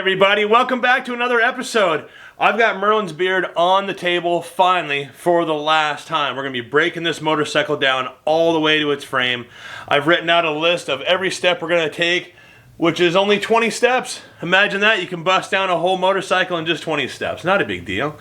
everybody, welcome back to another episode. I've got Merlins Beard on the table finally for the last time. We're going to be breaking this motorcycle down all the way to its frame. I've written out a list of every step we're going to take, which is only 20 steps. Imagine that, you can bust down a whole motorcycle in just 20 steps. Not a big deal.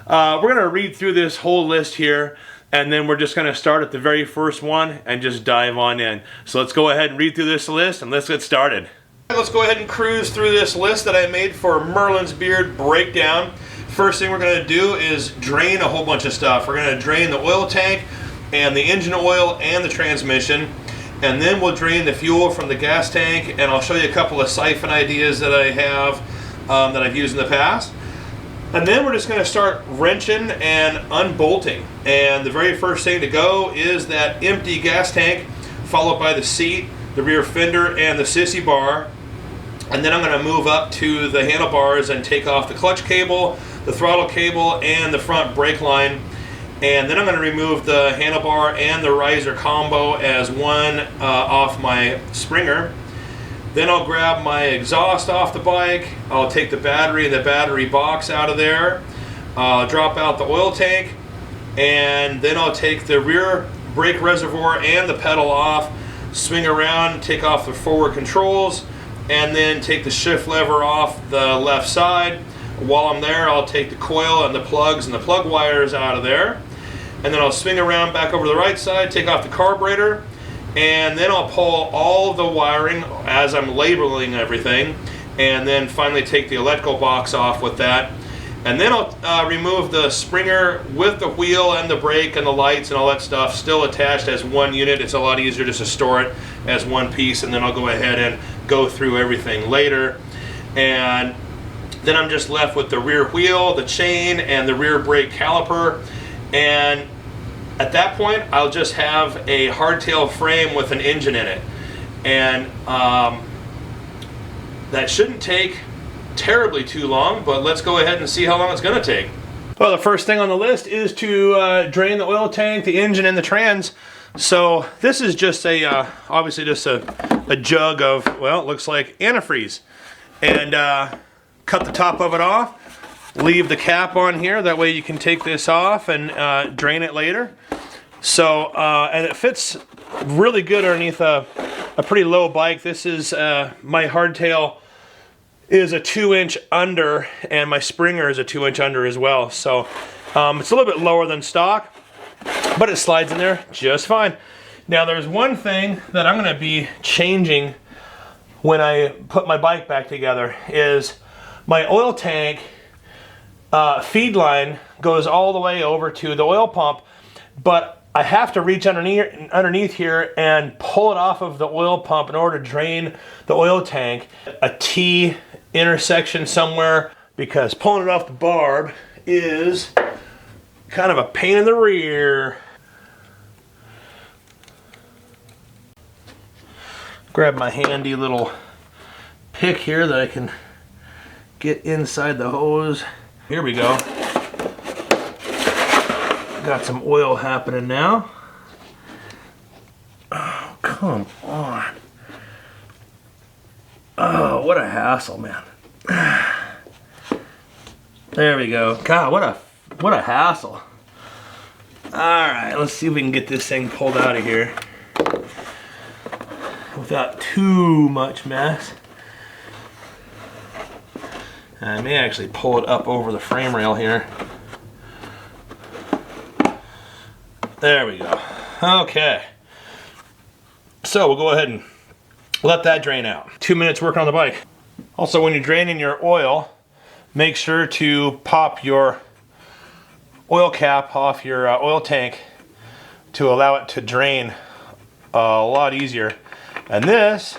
We're going to read through this whole list here, and then we're just going to start at the very first one and just dive on in. So let's go ahead and read through this list and let's get started. Let's go ahead and cruise through this list that I made for Merlins Beard breakdown. First thing we're going to do is drain a whole bunch of stuff. We're going to drain the oil tank and the engine oil and the transmission, and then we'll drain the fuel from the gas tank, and I'll show you a couple of siphon ideas that I have that I've used in the past. And then we're just going to start wrenching and unbolting. And the very first thing to go is that empty gas tank, followed by the seat, the rear fender, and the sissy bar. And then I'm going to move up to the handlebars and take off the clutch cable, the throttle cable, and the front brake line. And then I'm going to remove the handlebar and the riser combo as one off my Springer. Then I'll grab my exhaust off the bike. I'll take the battery and the battery box out of there. Drop out the oil tank. And then I'll take the rear brake reservoir and the pedal off, swing around, take off the forward controls, and then take the shift lever off the left side. While I'm there, I'll take the coil and the plugs and the plug wires out of there. And then I'll swing around back over to the right side, take off the carburetor, and then I'll pull all of the wiring as I'm labeling everything, and then finally take the electrical box off with that. And then I'll remove the Springer with the wheel and the brake and the lights and all that stuff still attached as one unit. It's a lot easier just to store it as one piece, and then I'll go ahead and go through everything later. And then I'm just left with the rear wheel, the chain, and the rear brake caliper. And at that point, I'll just have a hardtail frame with an engine in it. And that shouldn't take terribly too long, but let's go ahead and see how long it's going to take. Well, the first thing on the list is to drain the oil tank, the engine, and the trans. So this is just a obviously just a jug of, well, it looks like antifreeze. And cut the top of it off, leave the cap on here, that way you can take this off and drain it later. So and it fits really good underneath a pretty low bike. This is my hardtail is a 2-inch under, and my Springer is a 2-inch under as well. So it's a little bit lower than stock, but it slides in there just fine. Now there's one thing that I'm going to be changing when I put my bike back together is my oil tank feed line goes all the way over to the oil pump, but I have to reach underneath here and pull it off of the oil pump in order to drain the oil tank. A T intersection somewhere, because pulling it off the barb is kind of a pain in the rear. Grab my handy little pick here that I can get inside the hose. Here we go. Got some oil happening now. Oh, come on. Oh, what a hassle, man. There we go. God, what a hassle. All right, let's see if we can get this thing pulled out of here without too much mess. I may actually pull it up over the frame rail here. There we go. Okay. So we'll go ahead and let that drain out. 2 minutes working on the bike. Also, when you're draining your oil, make sure to pop your oil cap off your oil tank to allow it to drain a lot easier. And this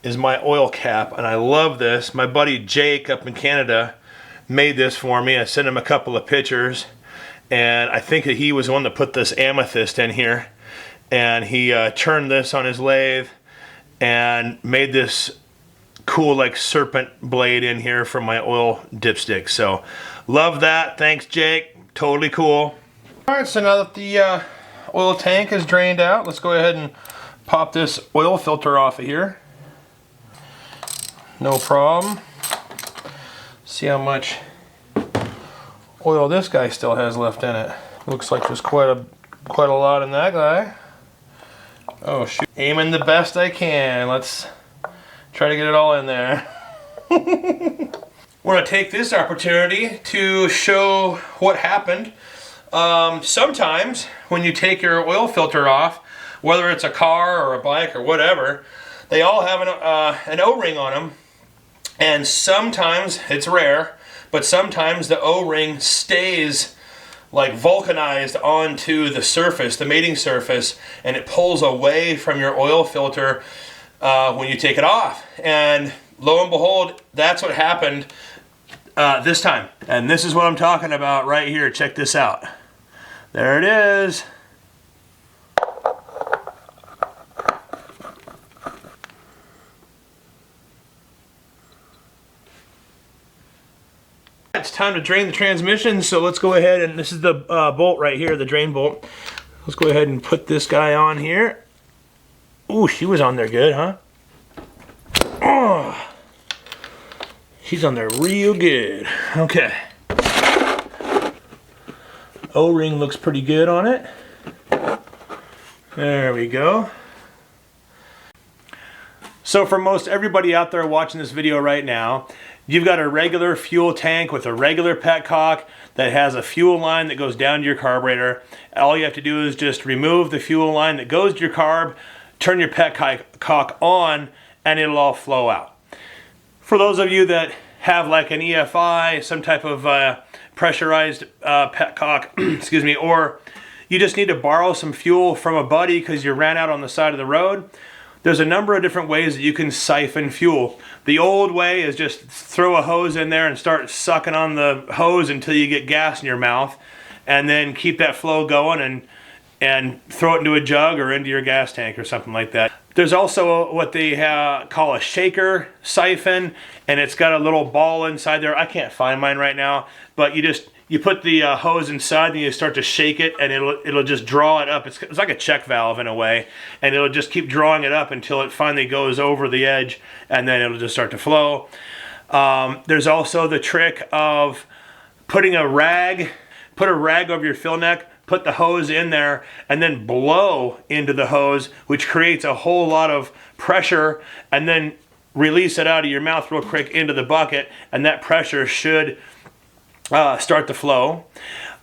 is my oil cap, and I love this. My buddy Jake up in Canada made this for me. I sent him a couple of pictures, and I think that he was the one that put this amethyst in here, and he turned this on his lathe and made this cool like serpent blade in here for my oil dipstick. So love that. Thanks, Jake. Totally cool. All right, so now that the oil tank is drained out, let's go ahead and pop this oil filter off of here. no problem. See how much oil this guy still has left in it. Looks like there's quite a lot in that guy. Oh shoot. Aiming the best I can. Let's try to get it all in there. I want to take this opportunity to show what happened. Sometimes when you take your oil filter off, whether it's a car or a bike or whatever, they all have an O-ring on them. And sometimes, it's rare, but sometimes the O-ring stays like vulcanized onto the surface, the mating surface, and it pulls away from your oil filter when you take it off. And lo and behold, that's what happened this time. And this is what I'm talking about right here. Check this out. There it is. It's time to drain the transmission, so let's go ahead and this is the bolt right here, the drain bolt. Let's go ahead and put this guy on here. Ooh, she was on there good, huh? Oh, she's on there real good. Okay. O-ring looks pretty good on it. There we go. So for most everybody out there watching this video right now, you've got a regular fuel tank with a regular petcock that has a fuel line that goes down to your carburetor. All you have to do is just remove the fuel line that goes to your carb, turn your petcock on, and it'll all flow out. For those of you that have like an EFI, some type of pressurized petcock, excuse me, or you just need to borrow some fuel from a buddy because you ran out on the side of the road, there's a number of different ways that you can siphon fuel. The old way is just throw a hose in there and start sucking on the hose until you get gas in your mouth, and then keep that flow going and throw it into a jug or into your gas tank or something like that. There's also what they call a shaker siphon, and it's got a little ball inside there. I can't find mine right now, but you put the hose inside and you start to shake it, and it'll just draw it up. It's like a check valve in a way, and it'll just keep drawing it up until it finally goes over the edge, and then it'll just start to flow. There's also the trick of putting a rag, put a rag over your fill neck, put the hose in there, and then blow into the hose, which creates a whole lot of pressure, and then release it out of your mouth real quick into the bucket, and that pressure should start the flow.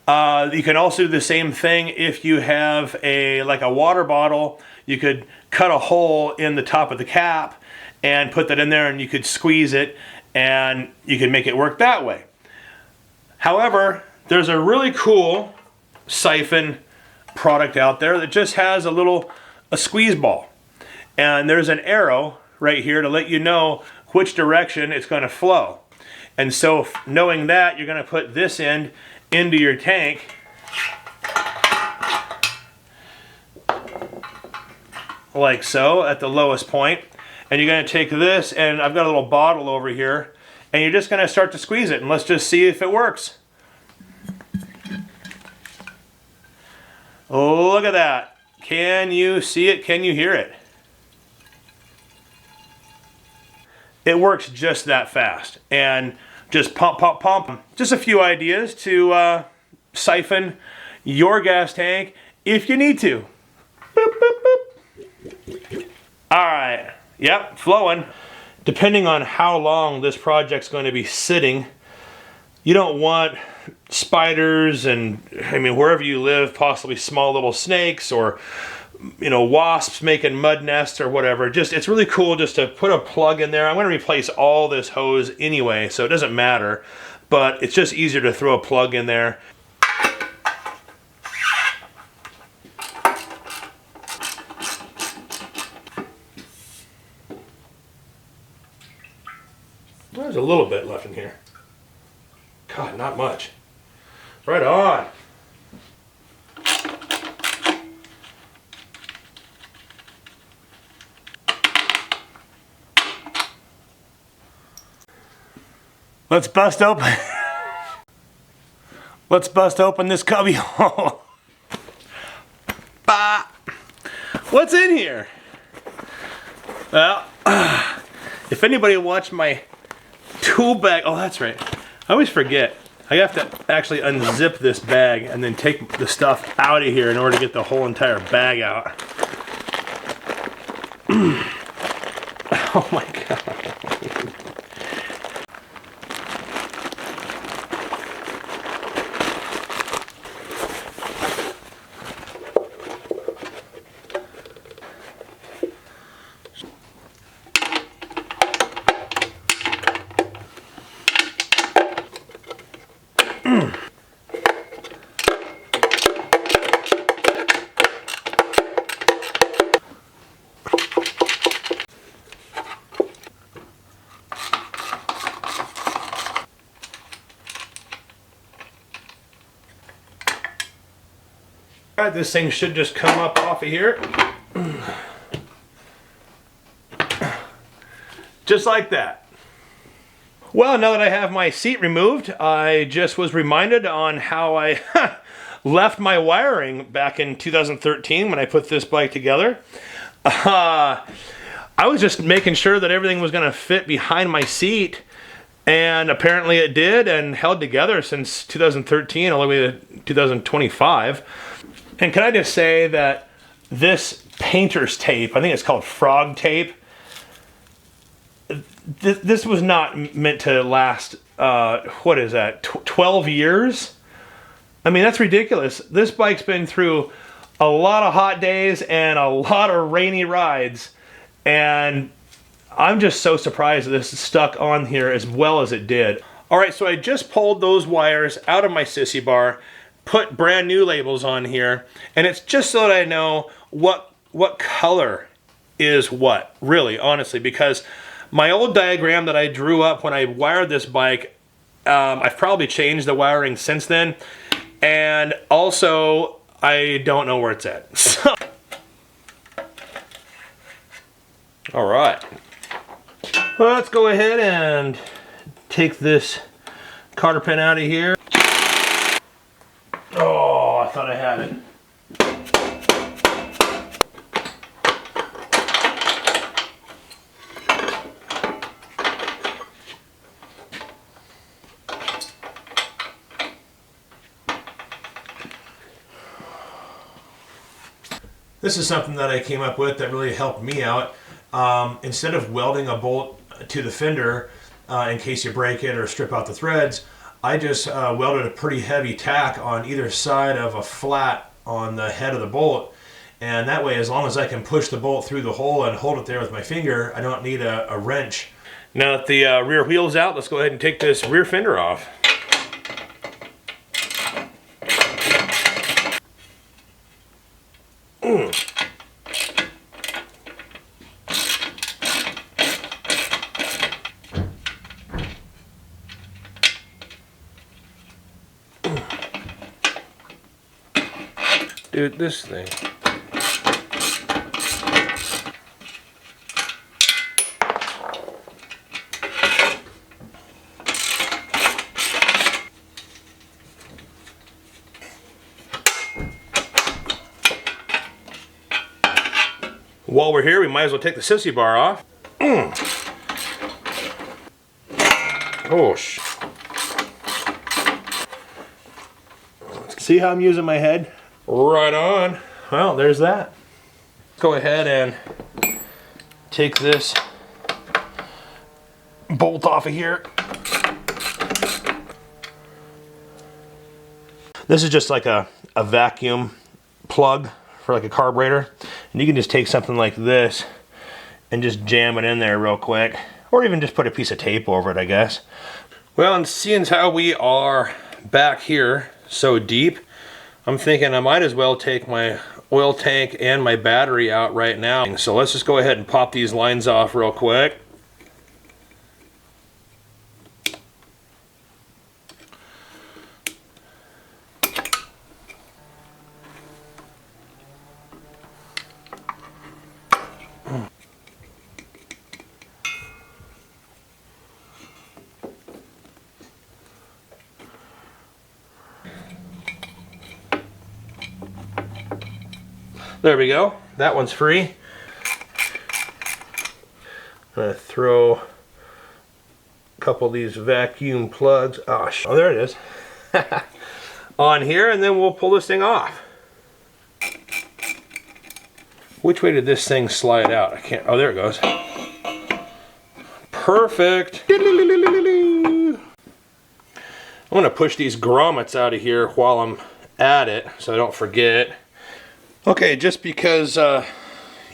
You can also do the same thing if you have like a water bottle. You could cut a hole in the top of the cap and put that in there, and you could squeeze it, and you can make it work that way. However, there's a really cool siphon product out there that just has a squeeze ball, and there's an arrow right here to let you know which direction it's going to flow. And so knowing that, you're going to put this end into your tank, like so, at the lowest point, and you're going to take this, and I've got a little bottle over here, and you're just going to start to squeeze it, and let's just see if it works. Look at that. Can you see it? Can you hear it? It works just that fast. And just pump, pump, pump. Just a few ideas to siphon your gas tank if you need to. Boop, boop, boop. All right. Yep, flowing. Depending on how long this project's going to be sitting, you don't want spiders and, I mean, wherever you live, possibly small little snakes or, you know, wasps making mud nests or whatever. Just, it's really cool just to put a plug in there. I'm going to replace all this hose anyway, so it doesn't matter, but it's just easier to throw a plug in there. There's a little bit left in here. God, not much. Right on. Let's bust open. Let's bust open this cubby hole. What's in here? Well, if anybody watched my tool bag, oh, that's right. I always forget. I have to actually unzip this bag and then take the stuff out of here in order to get the whole entire bag out. Oh my God. Alright, this thing should just come up off of here. Just like that. Well, now that I have my seat removed, I just was reminded on how I left my wiring back in 2013 when I put this bike together. I was just making sure that everything was going to fit behind my seat, and apparently it did, and held together since 2013 all the way to 2025. And can I just say that this painter's tape, I think it's called frog tape, this was not meant to last, what is that, 12 years? I mean, that's ridiculous. This bike's been through a lot of hot days and a lot of rainy rides, and I'm just so surprised that this is stuck on here as well as it did. All right, so I just pulled those wires out of my sissy bar, put brand new labels on here, and it's just so that I know what color is what, really, honestly, because my old diagram that I drew up when I wired this bike, I've probably changed the wiring since then, and also I don't know where it's at. So, all right, well, let's go ahead and take this cotter pin out of here. Oh, I thought I had it. This is something that I came up with that really helped me out. Instead of welding a bolt to the fender in case you break it or strip out the threads, I just welded a pretty heavy tack on either side of a flat on the head of the bolt, and that way, as long as I can push the bolt through the hole and hold it there with my finger, I don't need a wrench. Now that the rear wheel's out, let's go ahead and take this rear fender off. Dude, this thing. While we're here, we might as well take the sissy bar off. Oh, see how I'm using my head? Right on. Well, there's that. Go ahead and take this bolt off of here. This is just like a vacuum plug for like a carburetor. And you can just take something like this and just jam it in there real quick. Or even just put a piece of tape over it, I guess. Well, and seeing as how we are back here so deep, I'm thinking I might as well take my oil tank and my battery out right now. So let's just go ahead and pop these lines off real quick. There we go. That one's free. I'm going to throw a couple of these vacuum plugs. Oh, there it is. On here, and then we'll pull this thing off. Which way did this thing slide out? I can't. Oh, there it goes. Perfect. I'm going to push these grommets out of here while I'm at it so I don't forget. Okay, just because,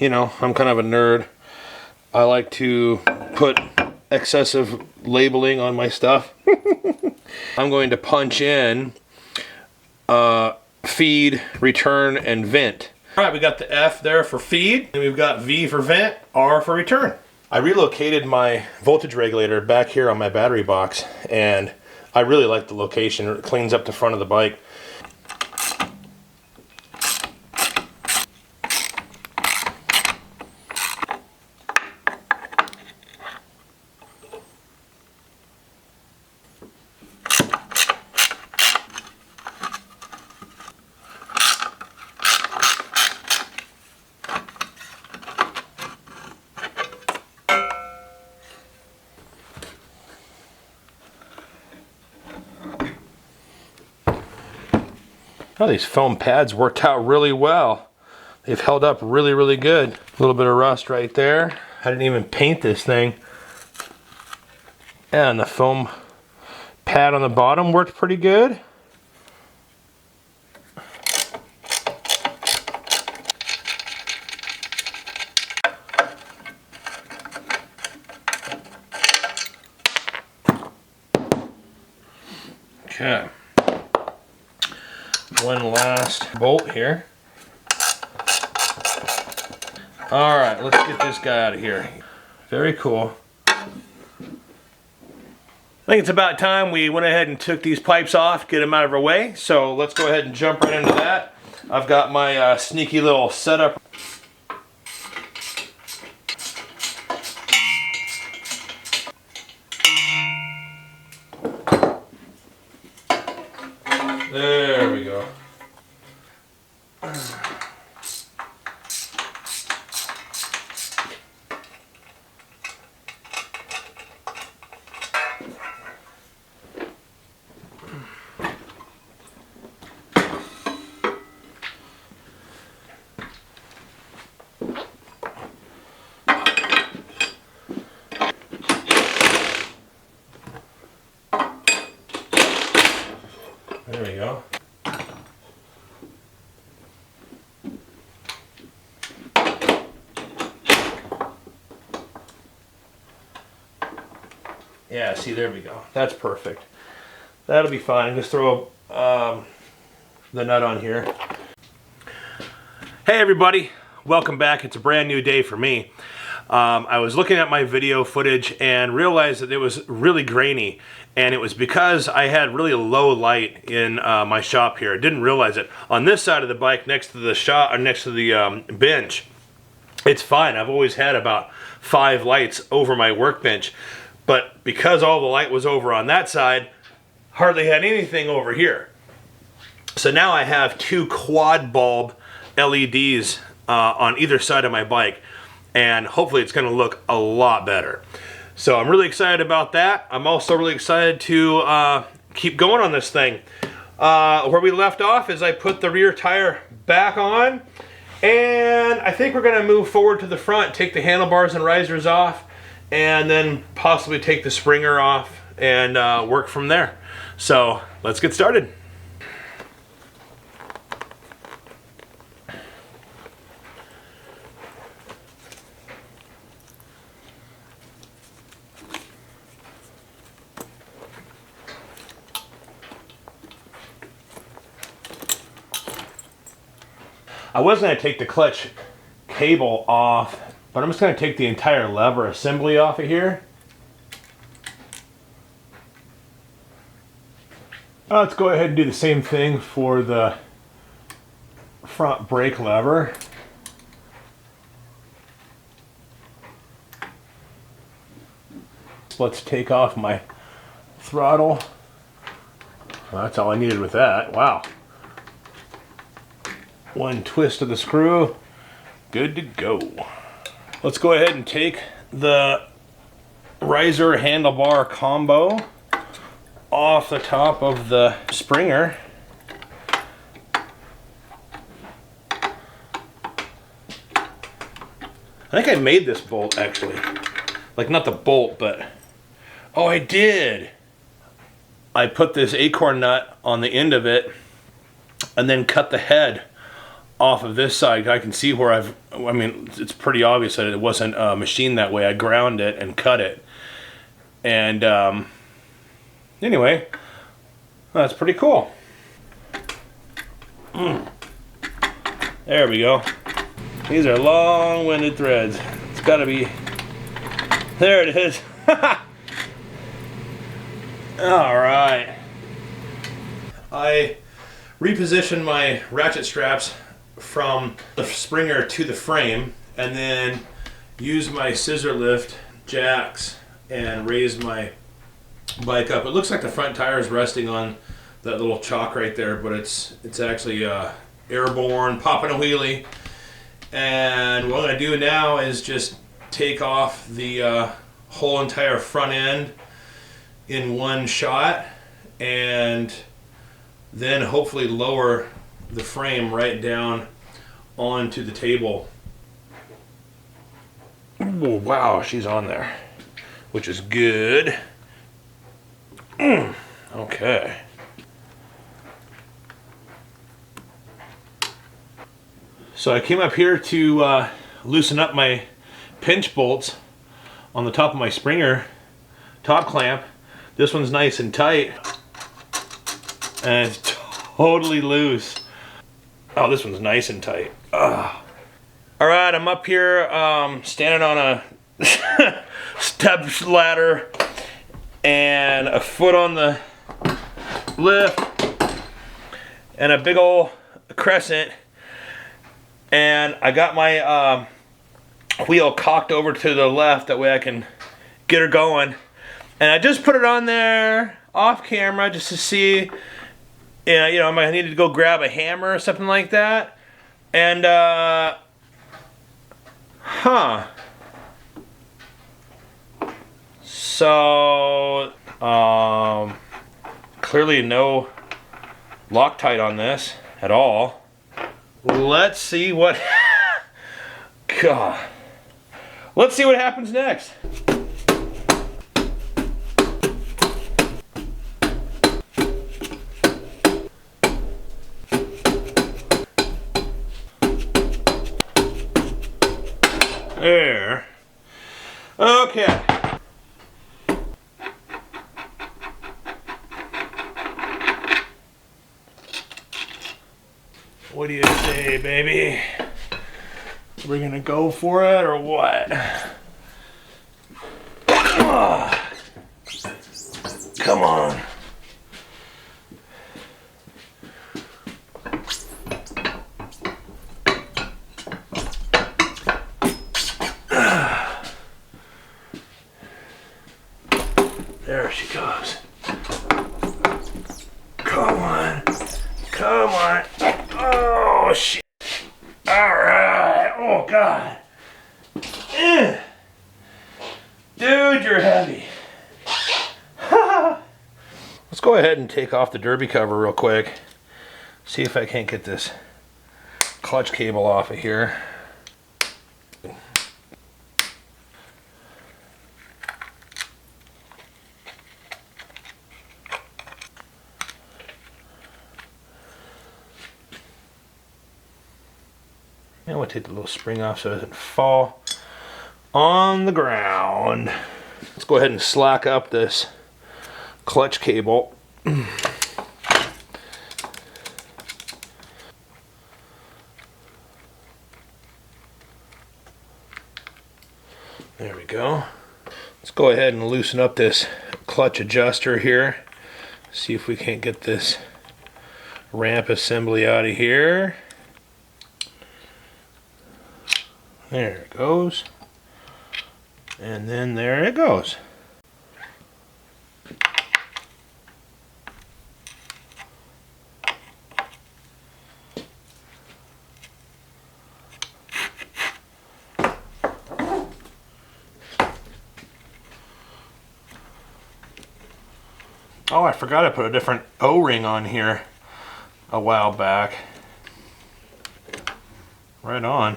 you know, I'm kind of a nerd, I like to put excessive labeling on my stuff. I'm going to punch in feed, return, and vent. All right, we got the F there for feed, and we've got V for vent, R for return. I relocated my voltage regulator back here on my battery box, and I really like the location. It cleans up the front of the bike. Oh, these foam pads worked out really well. They've held up really, really good. A little bit of rust right there. I didn't even paint this thing. And the foam pad on the bottom worked pretty good. Okay. One last bolt here. All right, let's get this guy out of here. Very cool. I think it's about time we went ahead and took these pipes off, get them out of our way. So let's go ahead and jump right into that. I've got my sneaky little setup. There we go. There we go. Yeah, see, there we go. That's perfect. That'll be fine. Just throw the nut on here. Hey everybody, welcome back. It's a brand new day for me. I was looking at my video footage and realized that it was really grainy, and it was because I had really low light in my shop here. I didn't realize it. On this side of the bike, next to the shop or next to the bench, it's fine. I've always had about 5 lights over my workbench, but because all the light was over on that side, hardly had anything over here. So now I have 2 quad bulb LEDs on either side of my bike, and hopefully it's going to look a lot better. So I'm really excited about that. I'm also really excited to keep going on this thing. Where we left off is I put the rear tire back on, and I think we're going to move forward to the front, take the handlebars and risers off, and then possibly take the springer off and work from there. So let's get started. I was going to take the clutch cable off, but I'm just going to take the entire lever assembly off of here. Let's go ahead and do the same thing for the front brake lever. Let's take off my throttle. Well, that's all I needed with that. Wow. One twist of the screw, good to go. Let's go ahead and take the riser handlebar combo off the top of the Springer. I think I made this bolt actually. Like not the bolt, but oh, I did. I put this acorn nut on the end of it and then cut the head off of this side. I can see where I mean, it's pretty obvious that it wasn't machined that way. I ground it and cut it. And anyway, that's pretty cool. There we go. These are long-winded threads. It's gotta be, there it is. All right. I repositioned my ratchet straps from the Springer to the frame and then used my scissor lift jacks and raised my bike up. It looks like the front tire is resting on that little chalk right there, but it's actually airborne, popping a wheelie. And what I'm going to do now is just take off the whole entire front end in one shot and then hopefully lower the frame right down onto the table. Oh, wow, she's on there, which is good. Okay. So I came up here to loosen up my pinch bolts on the top of my Springer top clamp. This one's nice and tight, and it's totally loose. Oh, this one's nice and tight. Ugh. All right, I'm up here standing on a step ladder and a foot on the lift and a big old crescent. And I got my wheel cocked over to the left, that way I can get her going. And I just put it on there off camera just to see, you know, I might need to go grab a hammer or something like that. And, so, clearly no Loctite on this at all. Let's see what, God. Let's see what happens next. There. Okay. What do you say, baby? We're gonna go for it or what? Come on. There she goes. Come on. Come on. Oh, shit. All right. Oh, God. Dude, you're heavy. Let's go ahead and take off the derby cover real quick. See if I can't get this clutch cable off of here. And we'll take the little spring off so it doesn't fall on the ground. Let's go ahead and slack up this clutch cable. There we go. Let's go ahead and loosen up this clutch adjuster here. See if we can't get this ramp assembly out of here. There it goes. And then there it goes. Oh, I forgot I put a different O-ring on here a while back. Right on.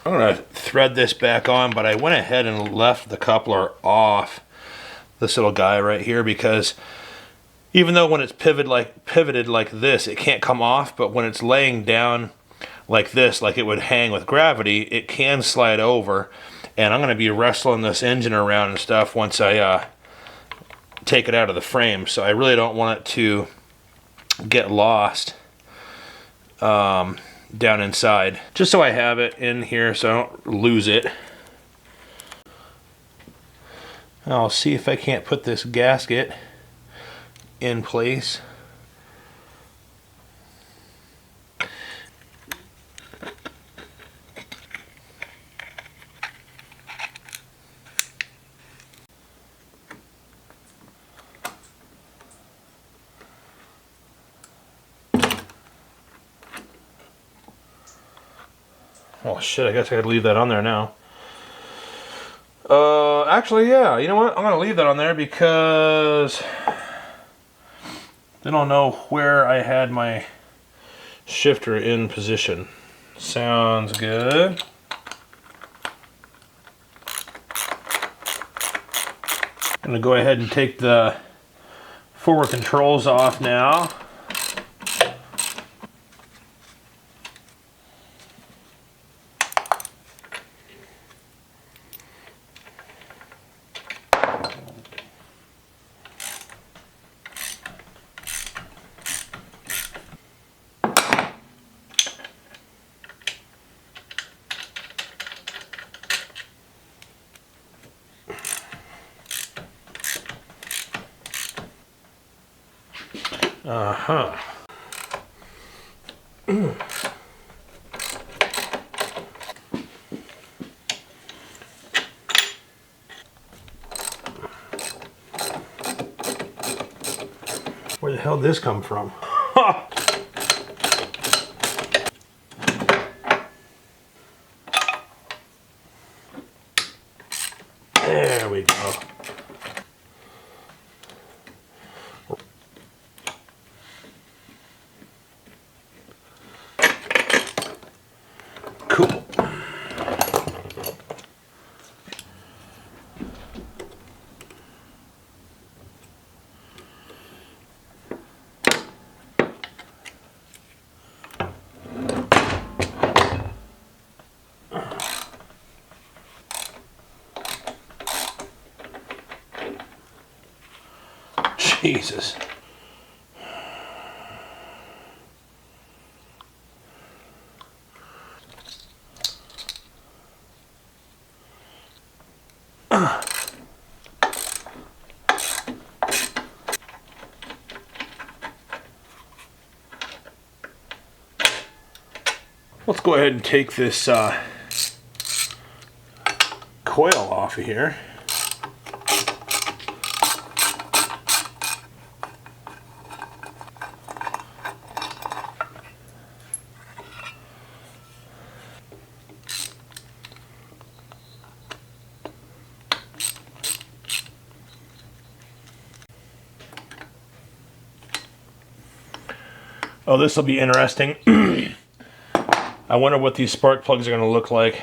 I'm gonna thread this back on, but I went ahead and left the coupler off this little guy right here, because even though when it's pivoted like this, it can't come off, but when it's laying down like this, like it would hang with gravity, it can slide over. And I'm gonna be wrestling this engine around and stuff once I take it out of the frame, so I really don't want it to get lost down inside. Just so I have it in here so I don't lose it. I'll see if I can't put this gasket in place. Oh shit, I guess I gotta leave that on there now. Actually, yeah, you know what? I'm gonna leave that on there because they don't know where I had my shifter in position. Sounds good. I'm gonna go ahead and take the forward controls off now. Uh-huh. Where the hell did this come from? There we go. Cool. Jesus. Let's go ahead and take this coil off of here. Oh, this will be interesting. I wonder what these spark plugs are going to look like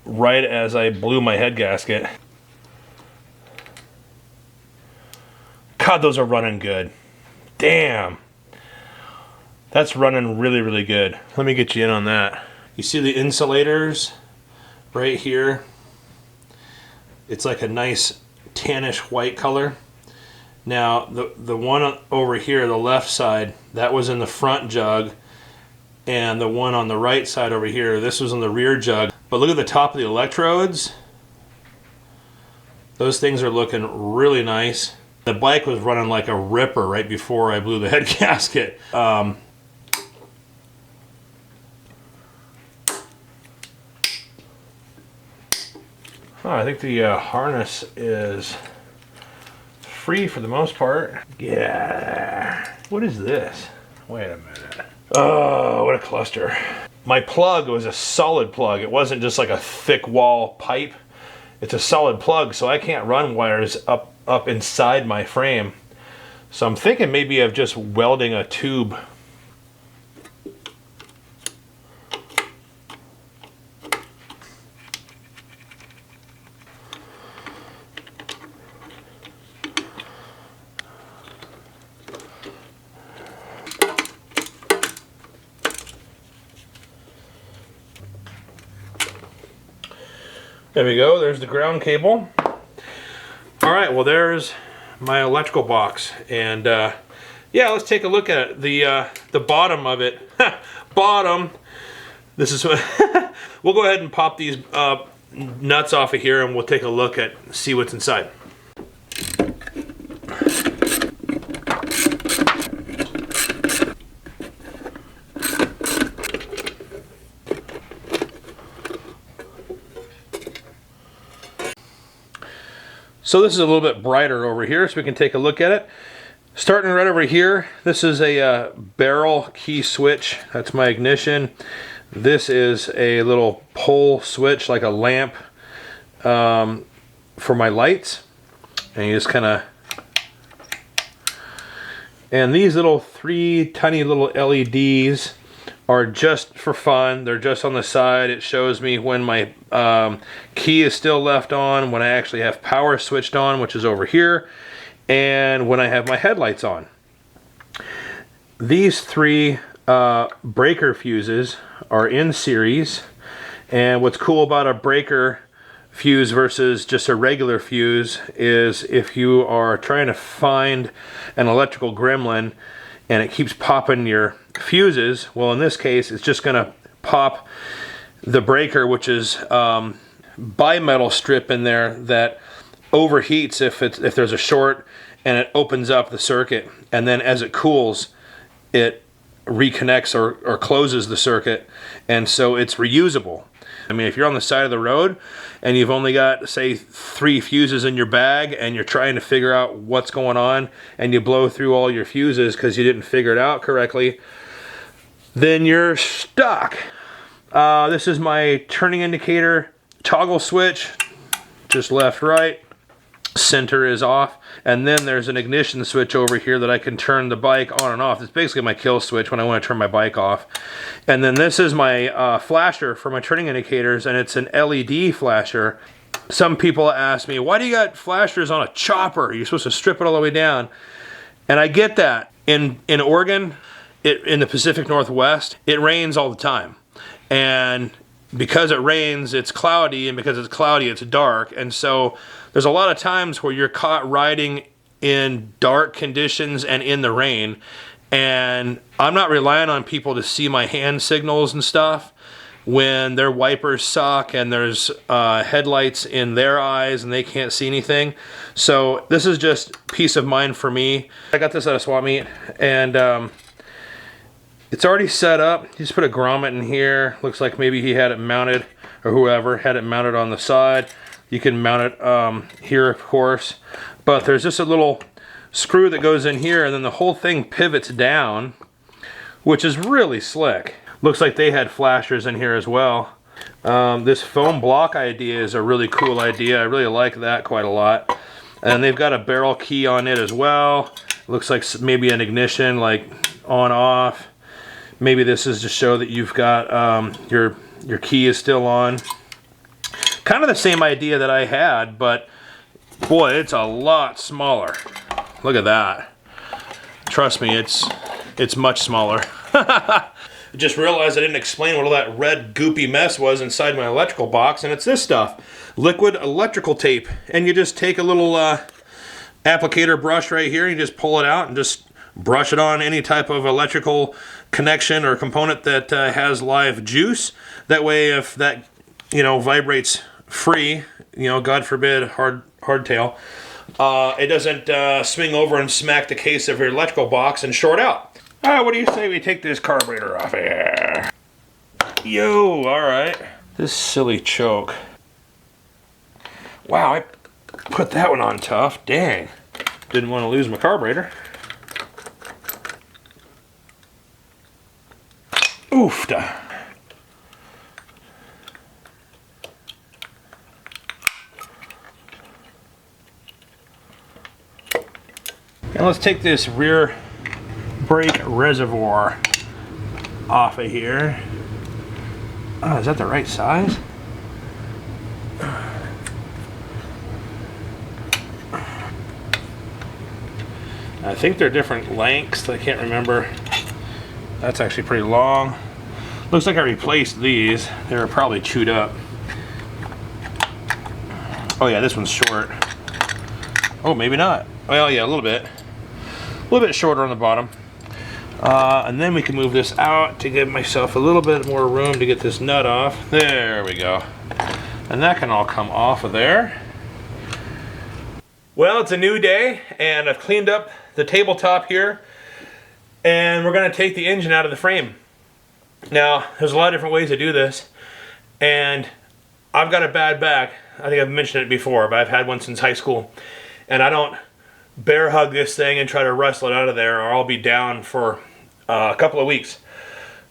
right as I blew my head gasket. God, those are running good. Damn. That's running really, really good. Let me get you in on that. You see the insulators right here? It's like a nice tannish white color. Now, the one over here, the left side, that was in the front jug. And the one on the right side over here, this was on the rear jug. But look at the top of the electrodes. Those things are looking really nice. The bike was running like a ripper right before I blew the head gasket. Oh, I think the harness is free for the most part. Yeah. What is this? Wait a minute. Oh, what a cluster. My plug was a solid plug. It wasn't just like a thick wall pipe. It's a solid plug, so I can't run wires up inside my frame. So I'm thinking maybe of just welding a tube. There we go, there's the ground cable. All right, well there's my electrical box, and yeah, let's take a look at it. The bottom of it, bottom. This is what we'll go ahead and pop these nuts off of here, and we'll take a look at see what's inside. So this is a little bit brighter over here, so we can take a look at it. Starting right over here, this is a barrel key switch. That's my ignition. This is a little pole switch, like a lamp, for my lights. And you just kind of... And these little three tiny little LEDs are just for fun. They're just on the side. It shows me when my key is still left on, when I actually have power switched on, which is over here, and when I have my headlights on. These three breaker fuses are in series, and what's cool about a breaker fuse versus just a regular fuse is if you are trying to find an electrical gremlin and it keeps popping your fuses, well in this case it's just gonna pop the breaker, which is bimetal strip in there that overheats if there's a short, and it opens up the circuit, and then as it cools it reconnects or closes the circuit, and so it's reusable. I mean, if you're on the side of the road and you've only got, say, 3 fuses in your bag, and you're trying to figure out what's going on, and you blow through all your fuses because you didn't figure it out correctly, then you're stuck. This is my turning indicator toggle switch, just left, right. Center is off, and then there's an ignition switch over here that I can turn the bike on and off. It's basically my kill switch when I want to turn my bike off. And then this is my flasher for my turning indicators, and it's an LED flasher. Some people ask me, why do you got flashers on a chopper? You're supposed to strip it all the way down. And I get that. In Oregon, in the Pacific Northwest, it rains all the time. And because it rains, it's cloudy, and because it's cloudy, it's dark. And so there's a lot of times where you're caught riding in dark conditions and in the rain, and I'm not relying on people to see my hand signals and stuff when their wipers suck and there's headlights in their eyes and they can't see anything. So this is just peace of mind for me. I got this at a swap meet, and it's already set up. You just put a grommet in here. Looks like maybe he had it mounted, or whoever had it mounted on the side. You can mount it here, of course. But there's just a little screw that goes in here, and then the whole thing pivots down, which is really slick. Looks like they had flashers in here as well. This foam block idea is a really cool idea. I really like that quite a lot. And they've got a barrel key on it as well. Looks like maybe an ignition, like on off. Maybe this is to show that you've got your key is still on. Kind of the same idea that I had, but boy, it's a lot smaller. Look at that. Trust me, it's much smaller. I just realized I didn't explain what all that red goopy mess was inside my electrical box, and it's this stuff. Liquid electrical tape. And you just take a little applicator brush right here, and you just pull it out and just brush it on any type of electrical connection or component that has live juice. That way, if that vibrates free, God forbid, hardtail, it doesn't swing over and smack the case of your electrical box and short out. What do you say we take this carburetor off here? Yo, alright. This silly choke. Wow, I put that one on tough. Dang. Didn't want to lose my carburetor. Oofda. And let's take this rear brake reservoir off of here. Oh, is that the right size? I think they're different lengths. I can't remember. That's actually pretty long. Looks like I replaced these. They were probably chewed up. Oh yeah, this one's short. Oh, maybe not. Well, yeah, a little bit shorter on the bottom. And then we can move this out to give myself a little bit more room to get this nut off. There we go. And that can all come off of there. Well, it's a new day, and I've cleaned up the tabletop here, and we're going to take the engine out of the frame. Now, there's a lot of different ways to do this, and I've got a bad back. I think I've mentioned it before, but I've had one since high school, and I don't bear hug this thing and try to wrestle it out of there, or I'll be down for a couple of weeks.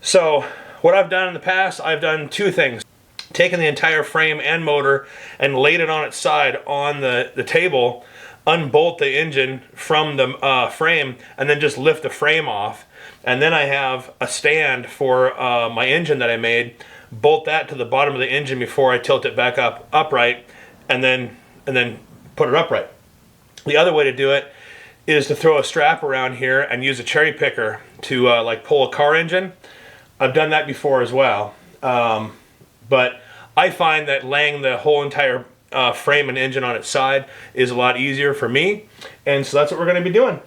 So what I've done in the past, I've done two things. Taken the entire frame and motor and laid it on its side on the table, unbolt the engine from the frame, and then just lift the frame off. And then I have a stand for my engine that I made, bolt that to the bottom of the engine before I tilt it back upright, and then put it upright. The other way to do it is to throw a strap around here and use a cherry picker to like pull a car engine. I've done that before as well, but I find that laying the whole entire frame and engine on its side is a lot easier for me, and so that's what we're going to be doing.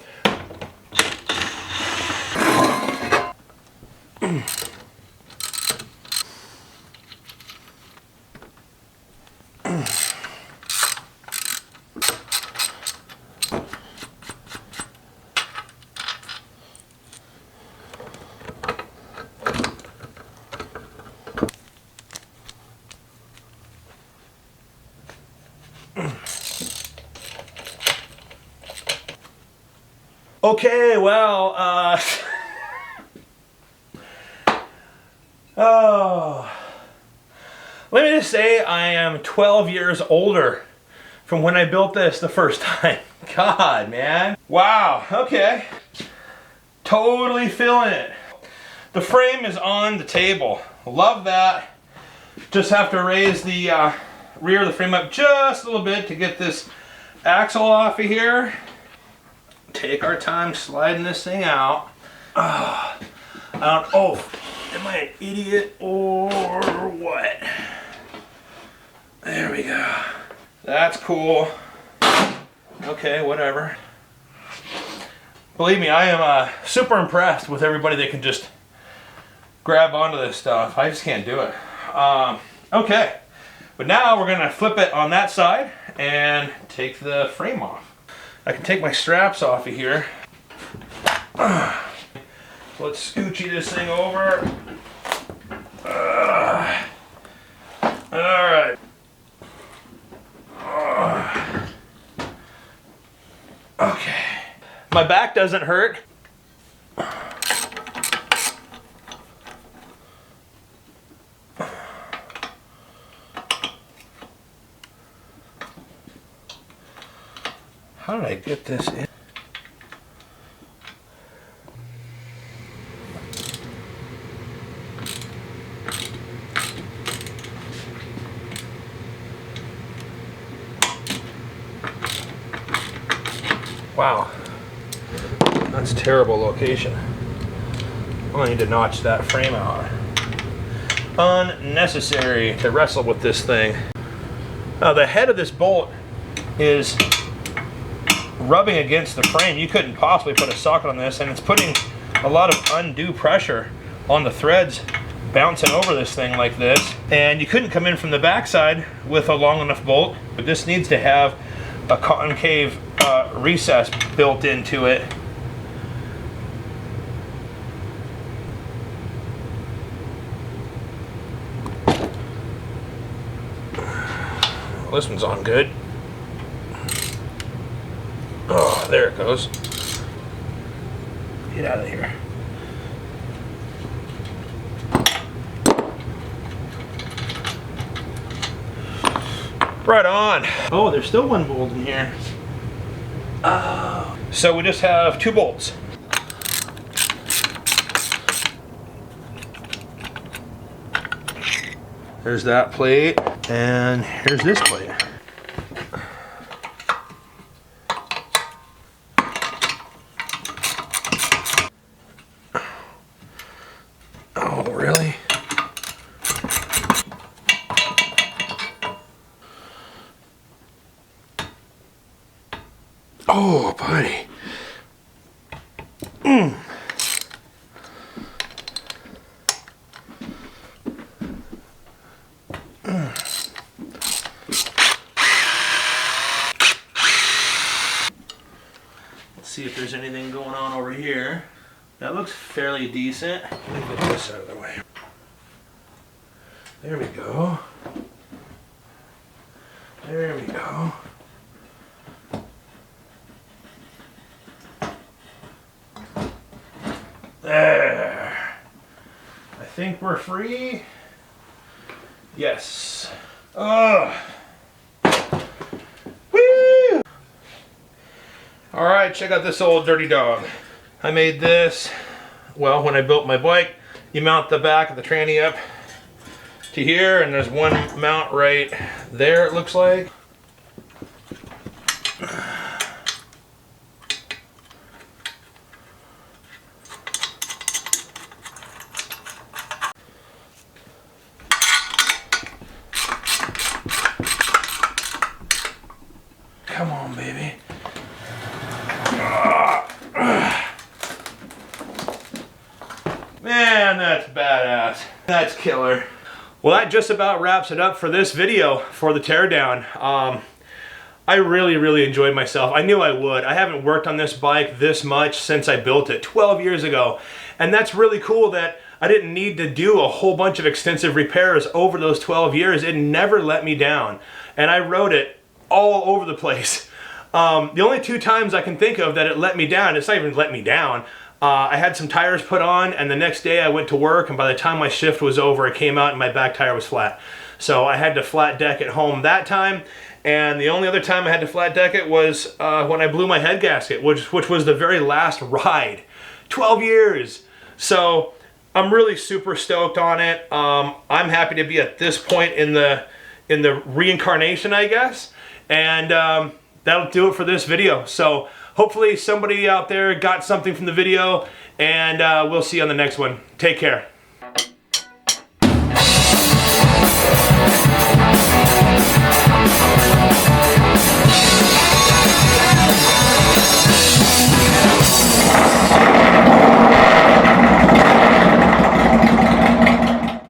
Okay, well, oh, let me just say I am 12 years older from when I built this the first time. God, man. Wow, okay. Totally feeling it. The frame is on the table. Love that. Just have to raise the rear of the frame up just a little bit to get this axle off of here. Take our time sliding this thing out. Oh, am I an idiot or what? There we go. That's cool. Okay, whatever. Believe me, I am super impressed with everybody that can just grab onto this stuff. I just can't do it. Okay, but now we're gonna flip it on that side and take the frame off. I can take my straps off of here. Let's scoochy this thing over. Alright. Okay. My back doesn't hurt. How did I get this in? Wow, that's a terrible location. I'm gonna need to notch that frame out. Unnecessary to wrestle with this thing. Now the head of this bolt is rubbing against the frame. You couldn't possibly put a socket on this, and it's putting a lot of undue pressure on the threads bouncing over this thing like this. And you couldn't come in from the backside with a long enough bolt, but this needs to have a concave recess built into it. Well, this one's on good. Oh, there it goes. Get out of here. Right on. Oh, there's still one bolt in here. Oh. So we just have 2 bolts. There's that plate, and here's this plate. Oh, really? Oh, buddy. Let's see if there's anything going on over here. That looks fairly decent. Let me get this out of the way. There we go. There we go. There. I think we're free. Yes. Oh. Woo! All right, check out this old dirty dog. I made this, well, when I built my bike. You mount the back of the tranny up to here, and there's one mount right there, it looks like. Come on, baby. Man, that's badass. That's killer. Well, that just about wraps it up for this video for the teardown. I really enjoyed myself. I knew I would. I haven't worked on this bike this much since I built it 12 years ago. And that's really cool that I didn't need to do a whole bunch of extensive repairs over those 12 years. It never let me down. And I rode it all over the place. The only 2 times I can think of that it let me down, it's not even let me down. I had some tires put on, and the next day I went to work, and by the time my shift was over, it came out and my back tire was flat. So I had to flat deck it home that time, and the only other time I had to flat deck it was when I blew my head gasket, which was the very last ride. 12 years! So I'm really super stoked on it. I'm happy to be at this point in the reincarnation, I guess, and that'll do it for this video. So hopefully somebody out there got something from the video, and we'll see you on the next one. Take care.